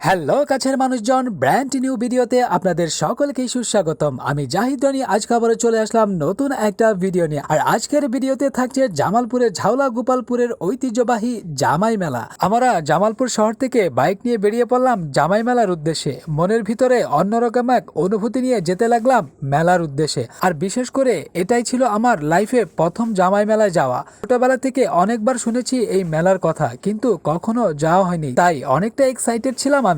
Hello কাছের মানুষজন, brand new ভিডিওতে আপনাদের সকলকেই সুস্বাগতম। আমি জাহিদ রনি আজকে আবারও চলে আসলাম নতুন একটা ভিডিও নিয়ে। আর আজকের ভিডিওতে থাকছে জামালপুরের ঝাউলা গোপালপুরের ঐতিহ্যবাহী জামাই মেলা। আমরা জামালপুর শহর থেকে বাইক নিয়ে বেরিয়ে পড়লাম জামাই মেলার উদ্দেশ্যে। মনের ভিতরে অন্যরকম এক অনুভূতি নিয়ে যেতে লাগলাম মেলার উদ্দেশ্যে। আর বিশেষ করে এটাই ছিল আমার লাইফে প্রথম জামাই মেলায় যাওয়া। ছোটবেলা থেকে অনেকবার শুনেছি এই মেলার কথা, কিন্তু কখনো যাওয়া হয়নি, তাই অনেকটা এক্সাইটেড ছিলাম আমি।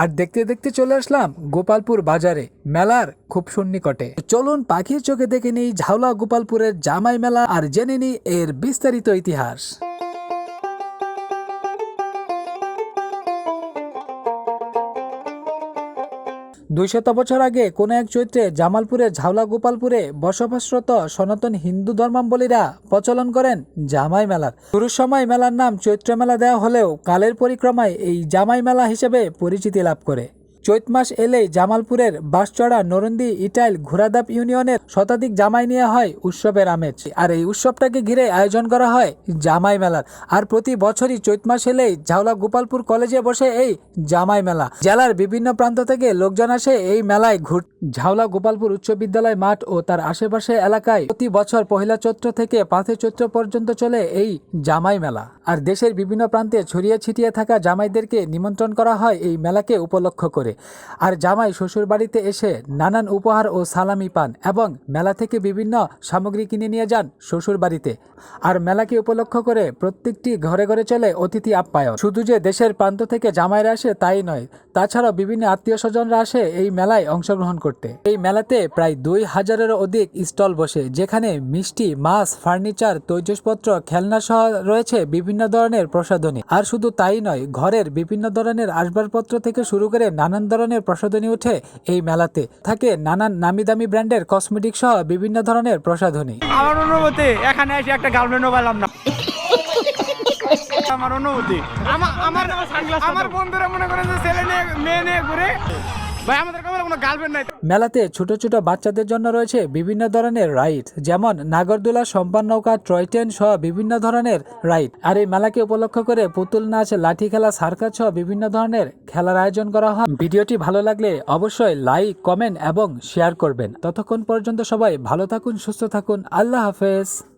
আর দেখতে দেখতে চলে আসলাম গোপালপুর বাজারে, মেলার খুব সন্নিকটে। চলুন পাখির চোখে দেখে নিই ঝাউলা গোপালপুরের জামাই মেলা আর জেনে নিই এর বিস্তারিত ইতিহাস। 200 বছর আগে কোন এক চৈত্রে জামালপুরের ঝাউলা গোপালপুরে বসবাসরত সনাতন হিন্দু ধর্মাবলীরা প্রচলন করেন জামাই মেলার। শুরুর সময় মেলার নাম চৈত্র মেলা দেওয়া হলেও কালের পরিক্রমায় এই জামাই মেলা হিসেবে পরিচিতি লাভ করে। চৈত মাস এলেই জামালপুরের বাঁশচড়া, নরন্দি, ইটাইল, ঘোড়াদাপ ইউনিয়নের শতাধিক জামাই নেওয়া হয় উৎসবের আমেজ। আর এই উৎসবটাকে ঘিরে আয়োজন করা হয় জামাই মেলার। আর প্রতি বছরই চৈত মাস এলেই ঝাউলা গোপালপুর কলেজে বসে এই জামাই মেলা। জেলার বিভিন্ন প্রান্ত থেকে লোকজন আসে এই মেলায় ঘুরতে। ঝাউলা গোপালপুর উচ্চ বিদ্যালয় মাঠ ও তার আশেপাশে এলাকায় প্রতি বছর পহেলা চৈত্র থেকে 5 চৈত্র পর্যন্ত চলে এই জামাই মেলা। আর দেশের বিভিন্ন প্রান্তে ছড়িয়ে ছিটিয়ে থাকা জামাইদেরকে নিমন্ত্রণ করা হয় এই মেলাকে উপলক্ষ করে। আর জামাই শ্বশুর বাড়িতে এসে নানান উপহার ও সালামি পান এবং মেলা থেকে বিভিন্ন সামগ্রী কিনে নিয়ে যান শ্বশুর বাড়িতে। আর মেলাকে উপলক্ষ করে প্রত্যেকটি ঘরে ঘরে চলে অতিথি আপ্যায়ন। শুধু যে দেশের প্রান্ত থেকে জামাইরা আসে তাই নয়, তাছাড়াও বিভিন্ন আত্মীয় স্বজনরা আসে এই মেলায় অংশগ্রহণ করতে। এই মেলাতে প্রায় 2000-এরও অধিক স্টল বসে, যেখানে মিষ্টি, মাছ, ফার্নিচার, তৈজসপত্র, খেলনা সহ রয়েছে বিভিন্ন ধরনের প্রসাধনী। আর শুধু তাই নয়, ঘরের বিভিন্ন ধরনের আসবাবপত্র থেকে শুরু করে নানান ধরনের প্রসাধনী উঠে এই মেলাতে। থাকে নানান নামি দামি ব্র্যান্ডের কসমেটিক সহ বিভিন্ন ধরনের প্রসাধনী। আমার অনুভূতি, এখানে এসে একটা গার্লফ্রেন্ড পেলাম না। আমার অনুভূতি, আমার বন্ধুরা মনে করেন যে ছেলে নিয়ে মেয়ে নিয়ে ঘুরে, ভাই আমাদের কোনো গার্লফ্রেন্ড নাই। মেলাতে ছোট ছোট বাচ্চাদের জন্য রয়েছে বিভিন্ন ধরনের রাইড, যেমন নাগরদোলা, সম্পান নৌকা, টয় ট্রেন সহ বিভিন্ন ধরনের রাইড। আর এই মেলাকে উপলক্ষ করে পুতুল নাচ, লাঠি খেলা, সার্কাস সহ বিভিন্ন ধরনের খেলার আয়োজন করা হয়। ভিডিওটি ভালো লাগলে অবশ্যই লাইক, কমেন্ট এবং শেয়ার করবেন। ততক্ষণ পর্যন্ত সবাই ভালো থাকুন, সুস্থ থাকুন। আল্লাহ হাফেজ।